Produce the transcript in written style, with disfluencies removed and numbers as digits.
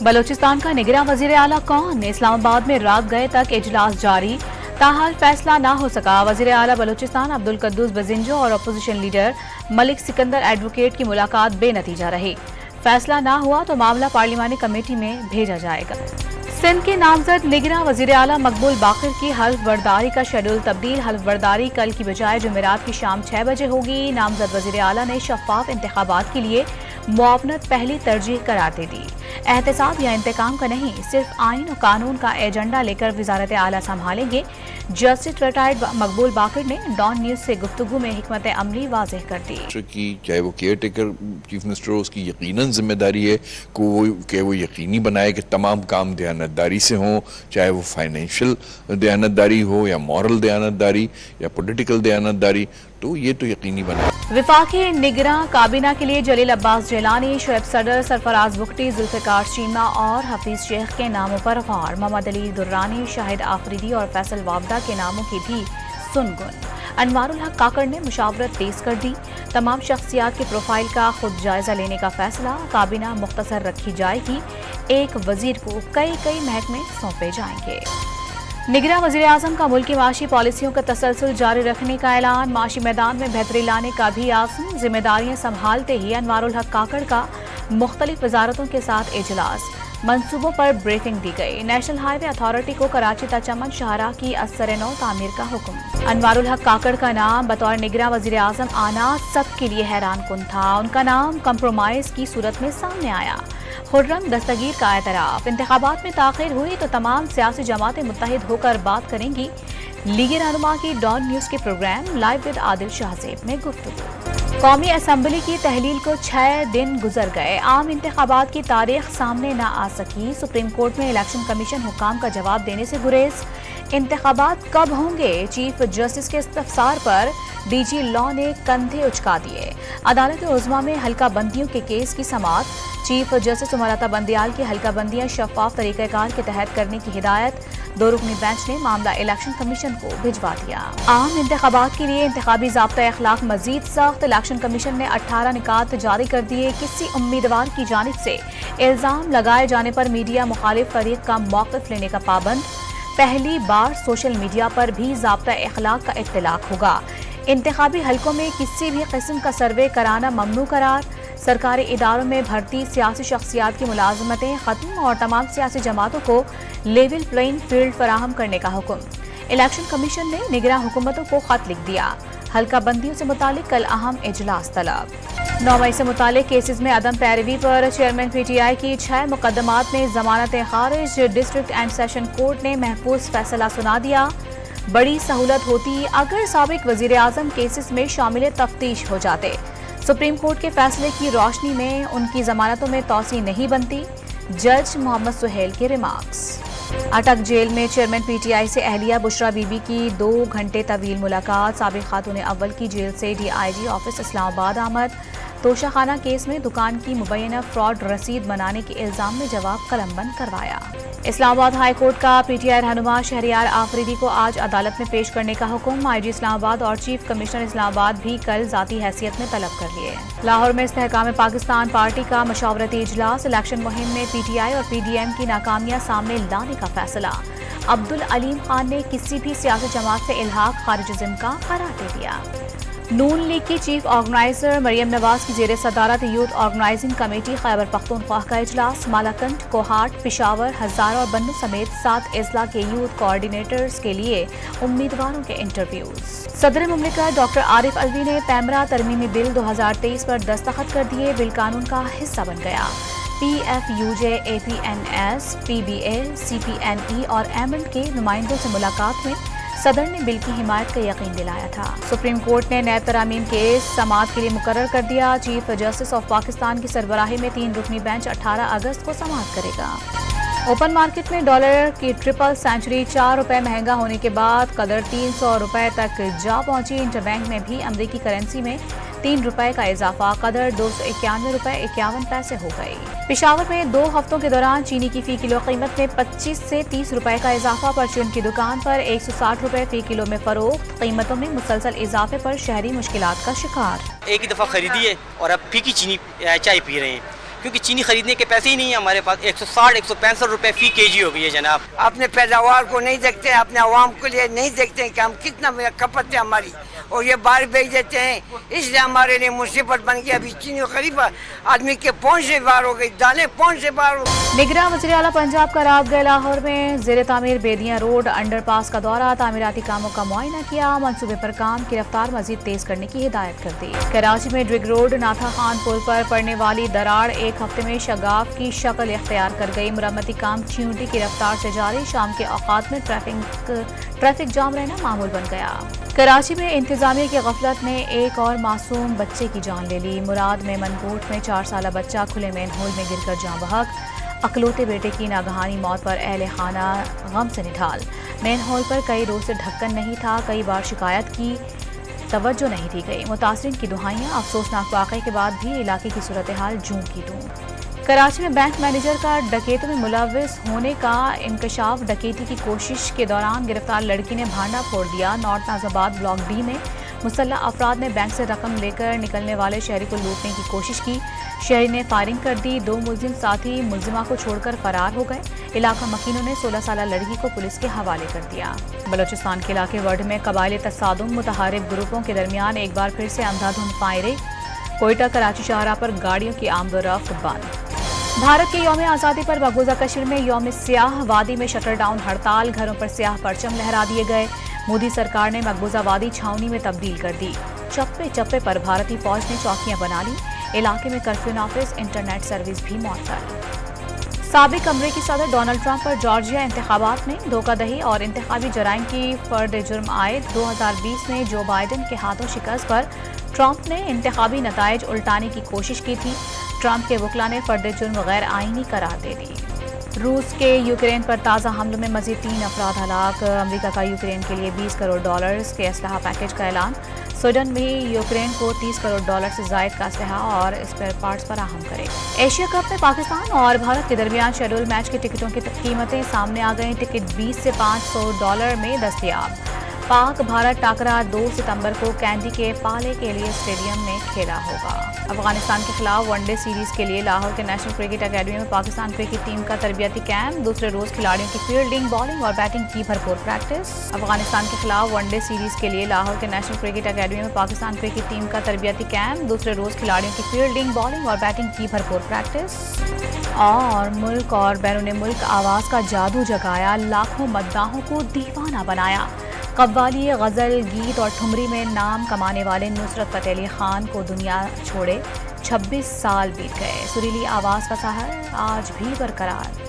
बलूचिस्तान का निगरां वजीर आला कौन? इस्लामाबाद में रात गए तक इजलास जारी, ताहाल फैसला ना हो सका। वजीर आला बलूचिस्तान अब्दुल कद्दूस बजिंजो और opposition leader Malik Sikandar advocate की मुलाकात बेनतीजा रही। फैसला ना हुआ तो मामला पार्लिमानी कमेटी में भेजा जाएगा। सिंध के नामजद निगरां वजीर आला मकबूल बाकिर की हल्फ बर्दारी का शेड्यूल तब्दील। हल्फ बर्दारी कल की बजाय जुमेरात की शाम 6 बजे होगी। नामजद वजीर आला ने शफाफ इंतखाबात के लिए मुआवनत पहली तरजीह करार दे दी। एहतसाब या इंतकाम का नहीं, सिर्फ आइन और कानून का एजेंडा लेकर वजारत आला संभालेंगे। जस्टिस रिटायर्ड मकबूल बाकिर ने डॉन न्यूज से गुफ्तगू में हिकमत अमली वाज़ेह कर दी कि चाहे वो केयर टेकर चीफ मिनिस्टर हो, उसकी यकीनन जिम्मेदारी है कि वो यकीनी बनाए कि तमाम काम दयानतदारी से हों, चाहे वो फाइनेंशियल दयानतदारी हो या मॉरल दयानतदारी या पॉलिटिकल दयानतदारी, तो ये तो यकीनी बनाए। विफाकी निगरां काबीना के लिए जलील अब्बास जिलानी, शोएब सदर, सरफराज बुख्ती, जुल्फिकार चीमा और हफीज शेख के नामों पर गौर। मोहम्मद अली दुर्रानी, शाहिद आफरीदी और फैसल वाबदा के नामों की भी सुनगुन। अनवारुल हक काकड़ ने मुशावरत तेज कर दी। तमाम शख्सियात के प्रोफाइल का खुद जायजा लेने का फैसला। काबीना मुख्तसर रखी जाएगी। एक वजीर को कई महकमे सौंपे जाएंगे। निगरां वज़ीर आज़म का मुल्की माशी पॉलिसियों का तसलसल जारी रखने का ऐलान। माशी मैदान में बेहतरी लाने का भी आज़म। जिम्मेदारियां संभालते ही अनवारुल हक काकड़ का मुख्तलिफ वजारतों के साथ इजलास। मंसूबों पर ब्रीफिंग दी गई। नेशनल हाईवे अथॉरिटी को कराची तचमन शाहराह की असर नौ तामीर का हुक्म। अनवारुल हक काकड़ का नाम बतौर निगरां वज़ीर आज़म आना सबके लिए हैरान कुन था। उनका नाम कंप्रोमाइज की सूरत में सामने आया। खुर्रम दस्तगीर का एतराफ। इंतखाबात में ताखिर हुई तो तमाम सियासी जमातें मुत्तहिद होकर बात करेंगी। लीग रहनुमा की डॉन न्यूज के program live with Adil Shahzeb में गुफ्तगू। कौमी असम्बली की तहलील को 6 दिन गुजर गए। आम इंतखाबात की तारीख सामने न आ सकी। सुप्रीम कोर्ट में इलेक्शन कमीशन हुक्काम का जवाब देने से गुरेज। इंतखाबात कब होंगे? चीफ जस्टिस के इस्तफसार पर डीजी लॉ ने कंधे उचका दिए। अदालत उज़्मा में हल्का बंदियों के केस की समाअत। चीफ जस्टिस उमराता बंदियाल की हल्का बंदियां शफाफ तरीक़ाकार के तहत करने की हिदायत। 2 रुकनी बेंच ने मामला इलेक्शन कमीशन को भिजवा दिया। आम इंतखाबात के लिए इंतखाबी ज़ाब्ता अखलाक मजीद सख्त। इलेक्शन कमीशन ने 18 निकात जारी कर दिए। किसी उम्मीदवार की जानिब से इल्जाम लगाए जाने पर मीडिया मुखालिफ फरीक का मौक़िफ़ लेने का पाबंद। पहली बार सोशल मीडिया पर भी ज़ाब्ता अखलाक का इत्तलाक होगा। इंतखाबी हलकों में किसी भी किस्म का सर्वे कराना ममनू करार। सरकारी इदारों में भर्ती सियासी शख्सियात की मुलाजमतें खत्म और तमाम सियासी जमातों को लेवल प्लेइंग फील्ड फराहम करने का हुक्म। इलेक्शन कमीशन ने निगरां हुकूमतों को खत लिख दिया। हल्का बंदियों से मुतालिक कल अहम इजलास तलब। 9 मई से मुतालिक केसेस में अदम पैरवी पर चेयरमैन पीटीआई की 6 मुकदमात में जमानतें खारिज। डिस्ट्रिक्ट एंड सेशन कोर्ट ने महफूज फैसला सुना दिया। बड़ी सहूलत होती अगर साबिक वजीर आजम केसेस में शामिल तफ्तीश हो जाते। सुप्रीम कोर्ट के फैसले की रोशनी में उनकी जमानतों में तौसी नहीं बनती। जज मोहम्मद सुहेल के रिमार्क्स। अटक जेल में चेयरमैन पीटीआई से अहलिया बुशरा बीबी की 2 घंटे तवील मुलाकात। साबिक खातून अव्वल की जेल से डीआईजी ऑफिस इस्लामाबाद आमद। तोशाखाना केस में दुकान की मुबैना फ्रॉड रसीद बनाने के इल्जाम में जवाब कलमबंद करवाया। इस्लामाबाद हाई कोर्ट का पीटीआई रहनुमा शहरियार आफरीदी को आज अदालत में पेश करने का हुक्म। आईजी इस्लामाबाद और चीफ कमिश्नर इस्लामाबाद भी कल जाती हैसियत में तलब कर लिए। लाहौर में इस्तेहकाम पाकिस्तान पार्टी का मशावरती इजलास। इलेक्शन मुहिम में पीटीआई और पीडीएम की नाकामियां सामने लाने का फैसला। अब्दुल अलीम खान ने किसी भी सियासी जमात से इल्हाक खारिजिज्म का करार दे दिया। नून लीग की चीफ ऑर्गेनाइजर मरियम नवाज की जेर सदारत youth organizing committee Khyber Pakhtunkhwa का इजलास। मालाकंड, कोहाट, पिशावर, हजारा और बन्नू समेत 7 अजला के यूथ कोऑर्डिनेटर्स के लिए उम्मीदवारों के इंटरव्यूज। सदर मुमलिकत डॉक्टर आरिफ अलवी ने पैमरा तरमीमी बिल 2023 पर दस्तखत कर दिए। बिल कानून का हिस्सा बन गया। PFUJ, APNS, PBA, CPNE और एमएल के नुमाइंदों से मुलाकात में सदर ने बिल की हिमायत का यकीन दिलाया था। सुप्रीम कोर्ट ने नैब तरामीम केस समाअत के लिए मुकर्रर कर दिया। चीफ जस्टिस ऑफ पाकिस्तान की सरबराही में 3 रुकनी बेंच 18 अगस्त को समाअत करेगा। ओपन मार्केट में डॉलर की ट्रिपल सेंचुरी 4 रुपए महंगा होने के बाद कदर 300 रुपए तक जा पहुंची। इंटरबैंक में भी अमरीकी करेंसी में 3 रुपए का इजाफा कदर 291 रुपए 51 पैसे हो गई। पिशावर में 2 हफ्तों के दौरान चीनी की फी किलो कीमत में 25 से 30 रुपए का इजाफा। परचून की दुकान पर 160 रुपए फी किलो में फरोख्त। कीमतों में मुसलसल इजाफे पर शहरी मुश्किलात का शिकार। एक ही दफा खरीदी है और अब फी की चीनी चाय पी रहे हैं। کیونکہ چینی خریدنے کے پیسے ہی نہیں ہیں ہمارے پاس. 160-165 روپے فی کے جی ہو گئی ہے جناب. اپنے پیداوار کو نہیں دیکھتے, اپنے عوام کے لیے نہیں دیکھتے کہ ہم کتنا کھپت ہے ہماری, اور یہ باہر بیچ دیتے ہیں. اس لیے ہمارے لیے مصیبت بن گئی. ابھی چینی غریب آدمی کے پہنچ سے باہر ہو گئی, دانے پہنچ سے باہر ہو گئی. نگراں وزیر اعلیٰ پنجاب کا رات گئے لاہور میں زیر تعمیر بیدیاں روڈ انڈر پاس کا دورہ, تعمیراتی کاموں کا معائنہ کیا, منصوبے پر کام کی رفتار مزید تیز کرنے کی ہدایت کر دی. کراچی میں ڈرگ روڈ ناتھا خان پل پر پڑنے والی دراڑ ایک ہفتے میں شگاف کی شکل اختیار کر گئی. مرمتی کام چیونٹی کی رفتار سے جاری, شام کے اوقات میں ٹریفک جام رہنا معمول بن گیا. کراچی میں انتظامیہ کی غفلت نے ایک اور معصوم بچے کی جان لے لی. مراد میں منکوٹ میں 4 سالہ بچہ کھلے مین ہول میں گر کر جاں بحق. اکلوتے بیٹے کی ناگہانی موت پر اہل خانہ غم سے نڈھال. مین ہول پر کئی روز سے ڈھکن نہیں تھا, کئی بار شکایت کی, توجہ نہیں دی گئی. متاثرین کی دہائیاں. افسوسناک واقعے کے بعد بھی علاقے کی صورتحال جوں کی توں. کراچی میں بینک مینیجر کا ڈکیتوں میں ملوث ہونے کا انکشاف. ڈکیتی کی کوشش کے دوران گرفتار لڑکی نے بھانڈا پھوڑ دیا. نارتھ ناز آباد بلاک ڈی میں مسلح افراد نے بینک سے رقم لے کر نکلنے والے شہری کو لوٹنے کی کوشش کی. شہری نے فائرنگ کر دی. 2 ملزم ساتھی ملزمہ کو چھوڑ کر فرار ہو گئے. علاقہ مکینوں نے 16 سالہ لڑکی کو پولیس کے حوالے کر دیا. بلوچستان کے علاقے ورڈ میں قبائلی تصادم, متحارب گروپوں کے درمیان ایک بار پھر سے اندھا دھند فائرنگ. کوئٹہ کراچی شاہراہ پر گاڑیوں کی آمد و رفت بند. بھارت کے یوم آزادی پر مقبوضہ کشمیر میں یوم سیاہ. وادی میں شٹر ڈاؤن ہڑتال, گھروں پر سیاہ پرچم لہرا دیے گئے. مودی سرکار نے مقبوضہ وادی چھاؤنی میں تبدیل کر دی. چپے چپے پر بھارتی فوج نے چوکیاں بنا لی. علاقے میں کرفیو نافذ, انٹرنیٹ سروس بھی معطل. سابق امریکی صدر ڈونلڈ ٹرمپ پر جارجیا انتخابات میں دھوکہ دہی اور انتخابی جرائم کی فرد جرم عائد. 2020 میں جو بائیڈن کے ہاتھوں شکست پر ٹرمپ نے انتخابی نتائج الٹانے کی کوشش کی تھی. ٹرمپ کے وکلاء نے فرد جرم غیر آئینی قرار دے دی. روس کے یوکرین پر تازہ حملوں میں مزید 3 افراد ہلاک. امریکہ کا یوکرین کے لیے $20 کروڑ کے اسلحہ پیکج کا اعلان. سویڈن بھی یوکرین کو $30 کروڑ سے زائد کا اسلحہ اور اسپیئر پارٹس فراہم کرے. ایشیا کپ میں پاکستان اور بھارت کے درمیان شیڈول میچ کے ٹکٹوں کی قیمتیں سامنے آ گئیں. ٹکٹ $20 سے $500 میں دستیاب. پاک بھارت ٹاکرا 2 ستمبر کو کینڈی کے پالے کے لیے اسٹیڈیم میں کھیلا ہوگا. افغانستان کے خلاف ون ڈے سیریز کے لیے لاہور کے نیشنل کرکٹ اکیڈمی میں پاکستان کرکٹ ٹیم کا تربیتی کیمپ. دوسرے روز کھلاڑیوں کی فیلڈنگ, بالنگ اور بیٹنگ کی بھرپور پریکٹس. افغانستان کے خلاف ون ڈے سیریز کے لیے لاہور کے نیشنل کرکٹ اکیڈمی میں پاکستان کرکٹ ٹیم کا تربیتی کیمپ. دوسرے روز کھلاڑیوں کی فیلڈنگ, بالنگ اور بیٹنگ کی بھرپور پریکٹس. اور ملک اور بیرون ملک آواز کا جادو جگایا, لاکھوں مداحوں کو دیوانہ بنایا. قوالی, غزل, گیت اور ٹھمری میں نام کمانے والے نصرت فتح علی خان کو دنیا چھوڑے 26 سال بیت گئے. سریلی آواز کا سحر آج بھی برقرار.